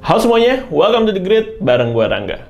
Halo semuanya, welcome to The Grid bareng gua Rangga.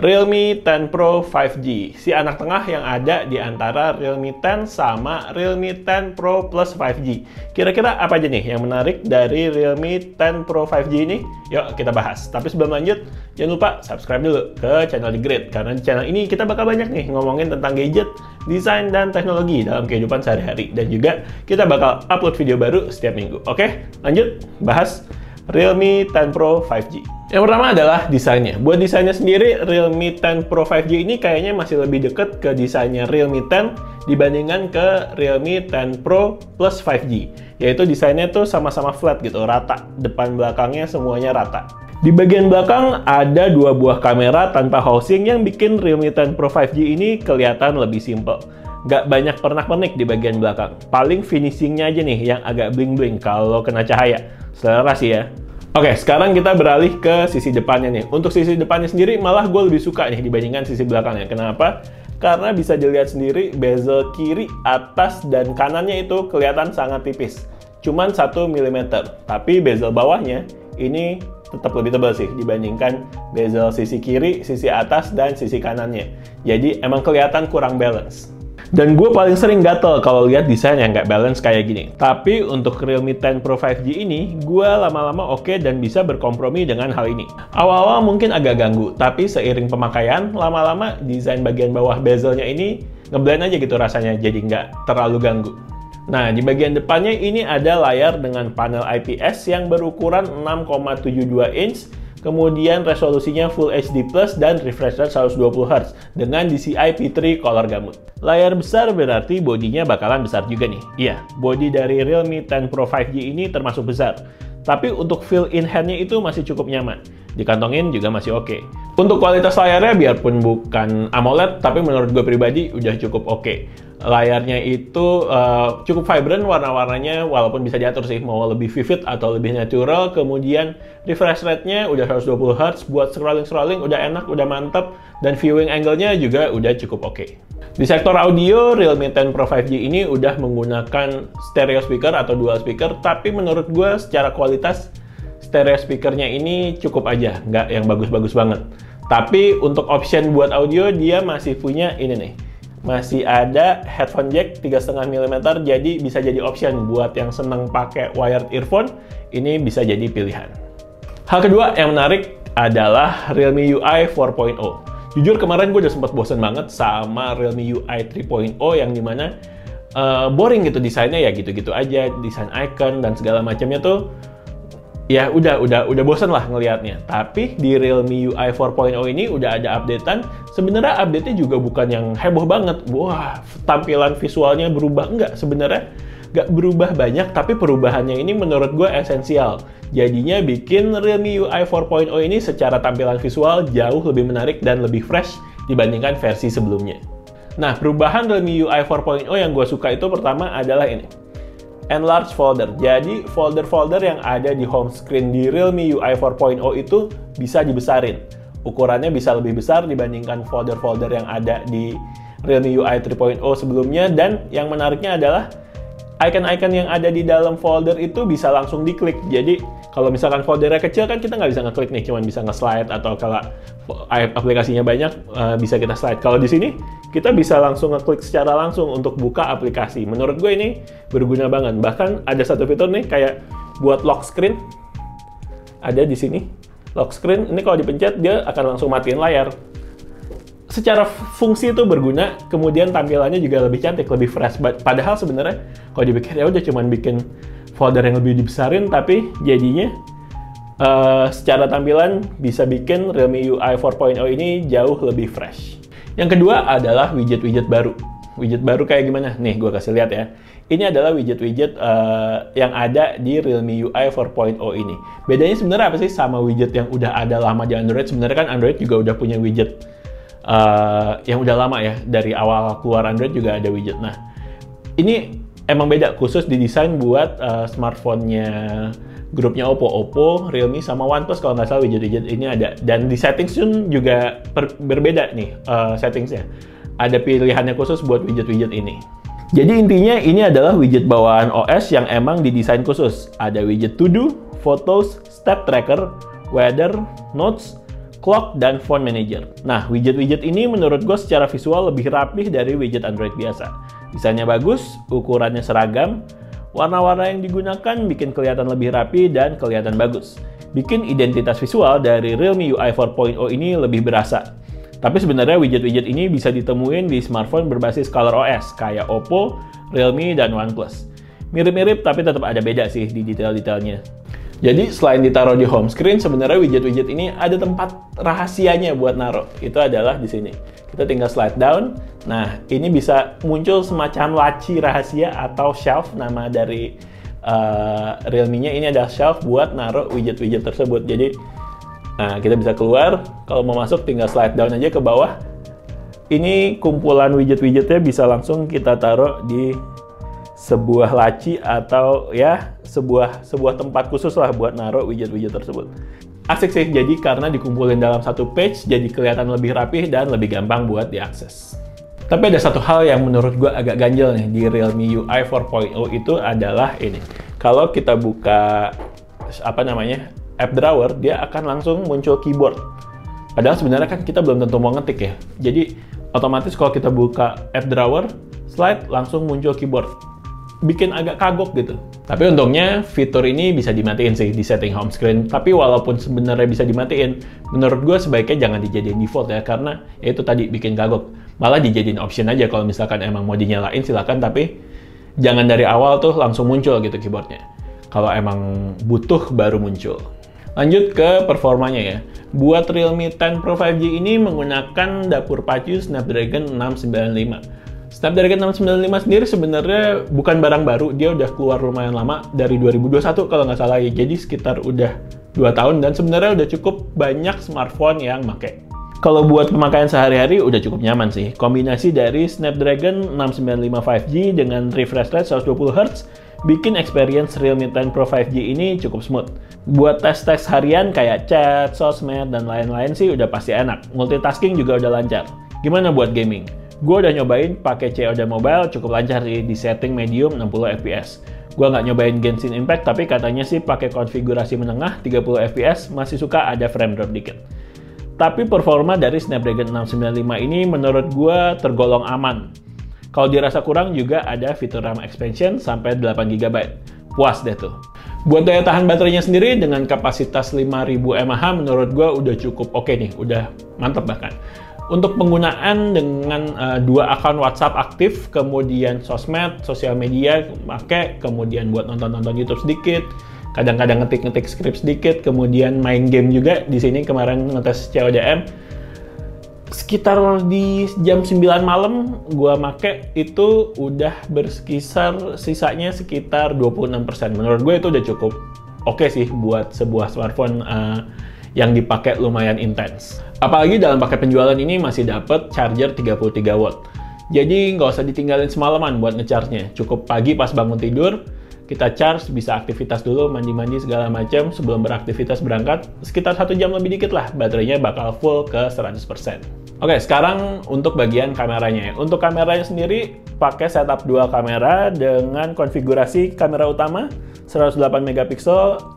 Realme 10 Pro 5G, si anak tengah yang ada di antara Realme 10 sama Realme 10 Pro Plus 5G. Kira-kira apa aja nih yang menarik dari Realme 10 Pro 5G ini? Yuk kita bahas. Tapi sebelum lanjut, jangan lupa subscribe dulu ke channel The Grid, karena di channel ini kita bakal banyak nih ngomongin tentang gadget, desain, dan teknologi dalam kehidupan sehari-hari. Dan juga kita bakal upload video baru setiap minggu. Oke, lanjut bahas Realme 10 Pro 5G. Yang pertama adalah desainnya. Buat desainnya sendiri, Realme 10 Pro 5G ini kayaknya masih lebih deket ke desainnya Realme 10 dibandingkan ke Realme 10 Pro Plus 5G. Yaitu desainnya tuh sama-sama flat gitu, rata. Depan belakangnya semuanya rata. Di bagian belakang ada dua buah kamera tanpa housing yang bikin Realme 10 Pro 5G ini kelihatan lebih simple. Nggak banyak pernak-pernik di bagian belakang. Paling finishingnya aja nih yang agak bling-bling kalau kena cahaya. Selera sih ya. Oke, sekarang kita beralih ke sisi depannya nih. Untuk sisi depannya sendiri malah gue lebih suka nih dibandingkan sisi belakangnya. Kenapa? Karena bisa dilihat sendiri bezel kiri, atas, dan kanannya itu kelihatan sangat tipis. Cuman 1 mm. Tapi bezel bawahnya ini tetap lebih tebal sih dibandingkan bezel sisi kiri, sisi atas, dan sisi kanannya. Jadi emang kelihatan kurang balance. Dan gue paling sering gatel kalau lihat desain yang nggak balance kayak gini. Tapi untuk Realme 10 Pro 5G ini, gue lama-lama oke dan bisa berkompromi dengan hal ini. Awal-awal mungkin agak ganggu, tapi seiring pemakaian, lama-lama desain bagian bawah bezelnya ini ngeblend aja gitu rasanya, jadi nggak terlalu ganggu. Nah, di bagian depannya ini ada layar dengan panel IPS yang berukuran 6,72 inch, kemudian resolusinya Full HD Plus dan refresh rate 120Hz dengan DCI P3 Color Gamut. Layar besar berarti bodinya bakalan besar juga nih. Iya, body dari Realme 10 Pro 5G ini termasuk besar. Tapi untuk feel in hand-nya itu masih cukup nyaman. Dikantongin juga masih oke. Untuk kualitas layarnya biarpun bukan AMOLED, tapi menurut gue pribadi udah cukup oke. Layarnya itu cukup vibrant warna-warnanya, walaupun bisa diatur sih mau lebih vivid atau lebih natural. Kemudian refresh rate-nya udah 120Hz, buat scrolling-scrolling udah enak, udah mantep, dan viewing angle-nya juga udah cukup oke. Di sektor audio, Realme 10 Pro 5G ini udah menggunakan stereo speaker atau dual speaker, tapi menurut gue secara kualitas stereo speakernya ini cukup aja, nggak yang bagus-bagus banget. Tapi untuk option buat audio dia masih punya ini nih. Masih ada headphone jack 3,5 mm, jadi bisa jadi option buat yang seneng pakai wired earphone, ini bisa jadi pilihan. Hal kedua yang menarik adalah Realme UI 4.0. Jujur kemarin gue udah sempat bosen banget sama Realme UI 3.0 yang dimana boring gitu desainnya, ya gitu-gitu aja, desain icon dan segala macamnya tuh ya udah bosen lah ngelihatnya. Tapi di Realme UI 4.0 ini udah ada updatean. Sebenarnya update-nya juga bukan yang heboh banget. Wah, tampilan visualnya berubah. Enggak, sebenarnya nggak berubah banyak, tapi perubahannya ini menurut gue esensial. Jadinya bikin Realme UI 4.0 ini secara tampilan visual jauh lebih menarik dan lebih fresh dibandingkan versi sebelumnya. Nah, perubahan Realme UI 4.0 yang gue suka itu pertama adalah ini. Enlarge folder. Jadi folder-folder yang ada di home screen di Realme UI 4.0 itu bisa dibesarin. Ukurannya bisa lebih besar dibandingkan folder-folder yang ada di Realme UI 3.0 sebelumnya. Dan yang menariknya adalah icon-icon yang ada di dalam folder itu bisa langsung diklik. Jadi kalau misalkan foldernya kecil kan kita nggak bisa ngeklik nih, cuman bisa nge-slide, atau kalau aplikasinya banyak bisa kita slide. Kalau di sini kita bisa langsung ngeklik secara langsung untuk buka aplikasi. Menurut gue ini berguna banget. Bahkan ada satu fitur nih kayak buat lock screen. Ada di sini lock screen. Ini kalau dipencet dia akan langsung matiin layar. Secara fungsi itu berguna, kemudian tampilannya juga lebih cantik, lebih fresh. Padahal sebenarnya kalau dipikir ya udah cuman bikin folder yang lebih dibesarin, tapi jadinya secara tampilan bisa bikin Realme UI 4.0 ini jauh lebih fresh. Yang kedua adalah widget-widget baru. Widget baru kayak gimana? Nih, gue kasih lihat ya. Ini adalah widget-widget yang ada di Realme UI 4.0 ini. Bedanya sebenarnya apa sih sama widget yang udah ada lama di Android? Sebenarnya kan Android juga udah punya widget yang udah lama ya, dari awal keluar Android juga ada widget. Nah, ini emang beda, khusus didesain buat smartphone-nya grupnya Oppo, Realme, sama OnePlus kalau nggak salah widget-widget ini ada. Dan di settings pun juga berbeda nih settingsnya. Ada pilihannya khusus buat widget-widget ini. Jadi intinya ini adalah widget bawaan OS yang emang didesain khusus. Ada widget To Do, Photos, Step Tracker, weather, notes, clock, dan phone manager. Nah, widget-widget ini menurut gue secara visual lebih rapih dari widget Android biasa. Desainnya bagus, ukurannya seragam, warna-warna yang digunakan bikin kelihatan lebih rapi dan kelihatan bagus. Bikin identitas visual dari Realme UI 4.0 ini lebih berasa. Tapi sebenarnya widget-widget ini bisa ditemuin di smartphone berbasis ColorOS kayak Oppo, Realme, dan OnePlus. Mirip-mirip tapi tetap ada beda sih di detail-detailnya. Jadi selain ditaruh di home screen, sebenarnya widget-widget ini ada tempat rahasianya buat naruh. Itu adalah di sini. Kita tinggal slide down. Nah, ini bisa muncul semacam laci rahasia atau shelf, nama dari Realme-nya ini adalah shelf buat naruh widget-widget tersebut. Jadi, nah, kita bisa keluar. Kalau mau masuk, tinggal slide down aja ke bawah. Ini kumpulan widget-widgetnya bisa langsung kita taruh di sebuah laci atau ya sebuah tempat khusus lah buat naruh widget-widget tersebut. Asik sih, jadi karena dikumpulin dalam satu page, jadi kelihatan lebih rapih dan lebih gampang buat diakses. Tapi ada satu hal yang menurut gue agak ganjel nih di Realme UI 4.0 itu adalah ini. Kalau kita buka app drawer, dia akan langsung muncul keyboard. Padahal sebenarnya kan kita belum tentu mau ngetik ya. Jadi otomatis kalau kita buka app drawer, slide langsung muncul keyboard. Bikin agak kagok gitu. Tapi untungnya fitur ini bisa dimatiin sih di setting home screen. Tapi walaupun sebenarnya bisa dimatiin, menurut gue sebaiknya jangan dijadiin default ya, karena ya itu tadi bikin kagok. Malah dijadiin option aja kalau misalkan emang mau dinyalain silakan, tapi jangan dari awal tuh langsung muncul gitu keyboardnya. Kalau emang butuh baru muncul. Lanjut ke performanya ya. Buat Realme 10 Pro 5G ini menggunakan dapur pacu Snapdragon 695. Snapdragon 695 sendiri sebenarnya bukan barang baru, dia udah keluar lumayan lama, dari 2021 kalau nggak salah ya, jadi sekitar udah 2 tahun, dan sebenarnya udah cukup banyak smartphone yang pakai. Kalau buat pemakaian sehari-hari udah cukup nyaman sih. Kombinasi dari Snapdragon 695 5G dengan refresh rate 120Hz bikin experience Realme 10 Pro 5G ini cukup smooth. Buat tes-tes harian kayak chat, sosmed, dan lain-lain sih udah pasti enak. Multitasking juga udah lancar. Gimana buat gaming? Gue udah nyobain pakai COD Mobile, cukup lancar sih di setting medium 60 fps. Gue nggak nyobain Genshin Impact, tapi katanya sih pakai konfigurasi menengah 30 fps masih suka ada frame drop dikit. Tapi performa dari Snapdragon 695 ini menurut gue tergolong aman. Kalau dirasa kurang juga ada fitur RAM expansion sampai 8GB. Puas deh tuh. Buat daya tahan baterainya sendiri dengan kapasitas 5000 mAh menurut gue udah cukup oke nih, udah mantep bahkan. Untuk penggunaan dengan 2 akun WhatsApp aktif, kemudian sosmed, sosial media pakai, kemudian buat nonton-nonton YouTube sedikit, kadang-kadang ngetik-ngetik skrip sedikit, kemudian main game juga. Di sini kemarin ngetes CODM, sekitar di jam 9 malam gua make itu udah berkisar sisanya sekitar 26%. Menurut gue itu udah cukup oke sih buat sebuah smartphone yang dipakai lumayan intens. Apalagi dalam paket penjualan ini masih dapat charger 33 watt. Jadi nggak usah ditinggalin semalaman buat ngecharge-nya. Cukup pagi pas bangun tidur, kita charge, bisa aktivitas dulu, mandi-mandi segala macam sebelum beraktivitas berangkat. Sekitar 1 jam lebih dikit lah, baterainya bakal full ke 100%. Oke, sekarang untuk bagian kameranya. Untuk kameranya sendiri, pakai setup 2 kamera dengan konfigurasi kamera utama 108 MP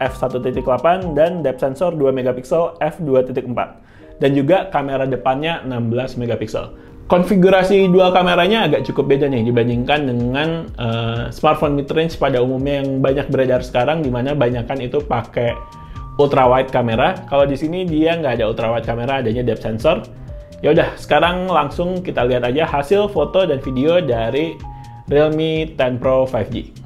f1.8 dan depth sensor 2 MP f2.4. Dan juga kamera depannya 16 MP. Konfigurasi dual kameranya agak cukup beda nih dibandingkan dengan smartphone mid-range pada umumnya yang banyak beredar sekarang, di mana banyakan itu pakai ultra wide kamera. Kalau di sini dia nggak ada ultra wide kamera, adanya depth sensor. Ya udah, sekarang langsung kita lihat aja hasil foto dan video dari Realme 10 Pro 5G.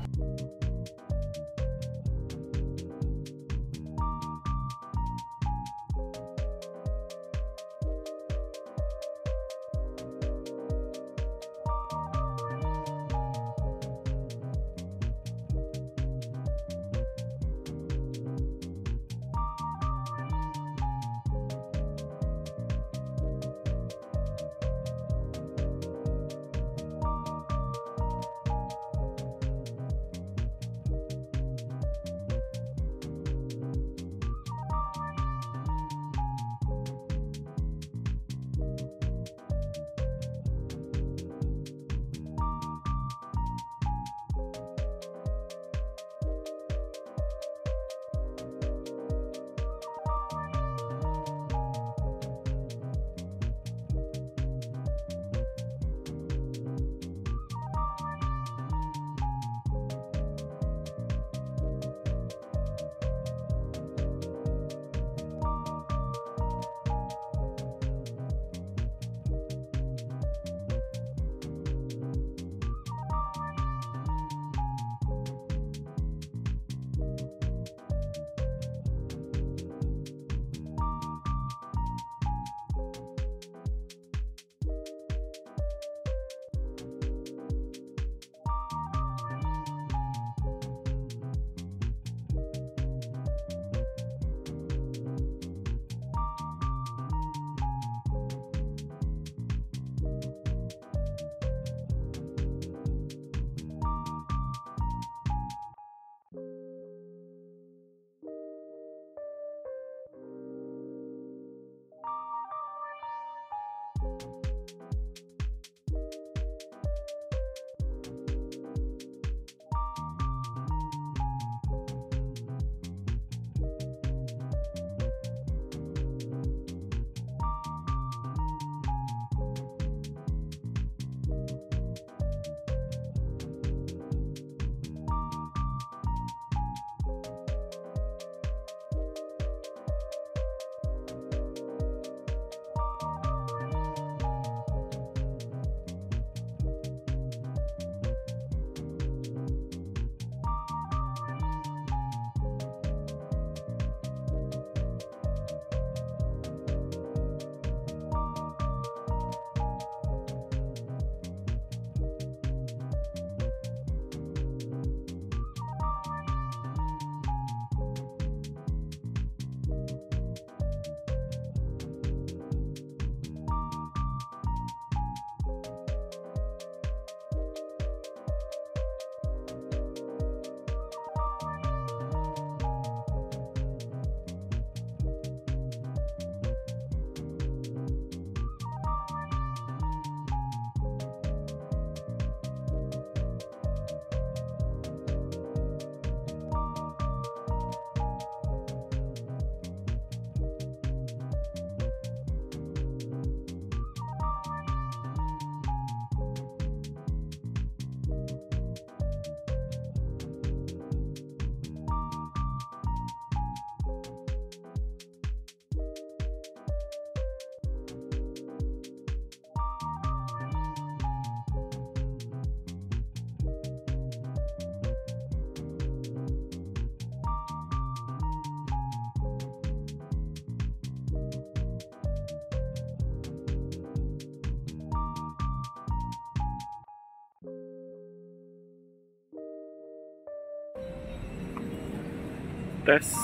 tes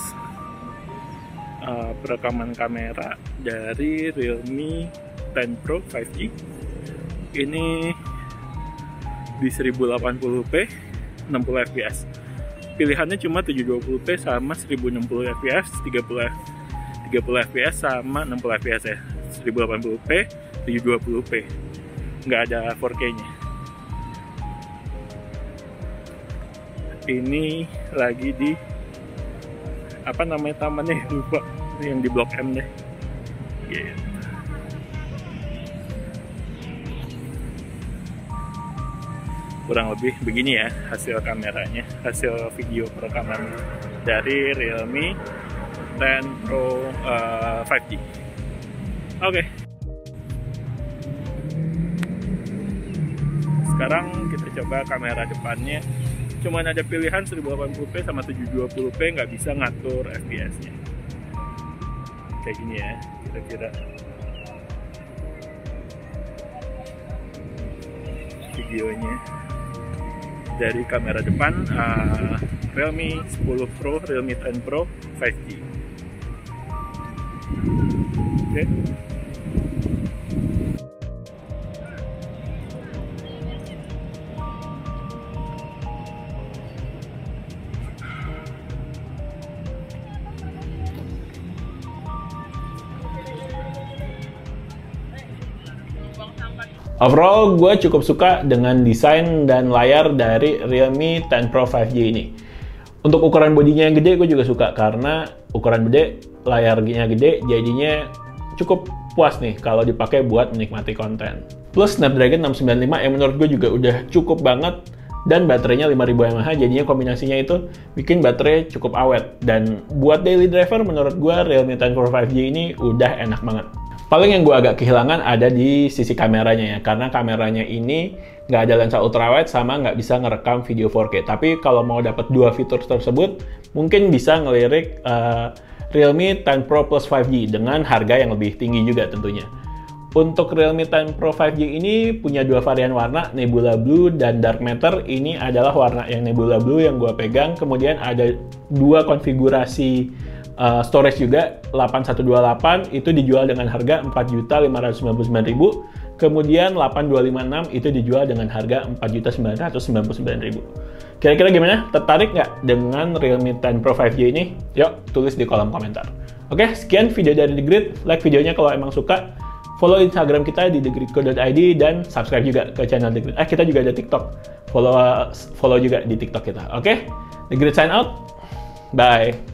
perekaman kamera dari Realme 10 Pro 5G. Ini di 1080p 60 fps. Pilihannya cuma 720p sama 1060 fps, 30 fps sama 60 fps ya. 1080p, 720p. Nggak ada 4K-nya. Ini lagi di apa namanya tamannya, lupa, yang di Blok M deh. Gitu. Kurang lebih begini ya hasil kameranya, hasil video perekaman dari Realme 10 Pro 5G. Oke. Sekarang kita coba kamera depannya. Cuman ada pilihan 1080p sama 720p, nggak bisa ngatur fps-nya. Kayak gini ya, kira-kira. Videonya dari kamera depan Realme 10 Pro, Realme 10 Pro 5G. Oke. Overall, gue cukup suka dengan desain dan layar dari Realme 10 Pro 5G ini. Untuk ukuran bodinya yang gede, gue juga suka karena ukuran gede, layarnya gede, jadinya cukup puas nih kalau dipakai buat menikmati konten. Plus Snapdragon 695 yang menurut gue juga udah cukup banget, dan baterainya 5000 mAh, jadinya kombinasinya itu bikin baterai cukup awet. Dan buat daily driver, menurut gue Realme 10 Pro 5G ini udah enak banget. Paling yang gue agak kehilangan ada di sisi kameranya ya, karena kameranya ini nggak ada lensa ultrawide sama nggak bisa ngerekam video 4K. Tapi kalau mau dapat dua fitur tersebut, mungkin bisa ngelirik Realme 10 Pro Plus 5G dengan harga yang lebih tinggi juga tentunya. Untuk Realme 10 Pro 5G ini punya dua varian warna, Nebula Blue dan Dark Matter. Ini adalah warna yang Nebula Blue yang gue pegang. Kemudian ada dua konfigurasi storage juga, 8128 itu dijual dengan harga 4.599.000. Kemudian 8256 itu dijual dengan harga 4.999.000. Kira-kira gimana? Tertarik nggak dengan Realme 10 Pro 5G ini? Yuk, tulis di kolom komentar. Oke, sekian video dari The Grid. Like videonya kalau emang suka. Follow Instagram kita di thegridco.id dan subscribe juga ke channel The Grid. Kita juga ada TikTok. Follow juga di TikTok kita. Oke? The Grid sign out. Bye.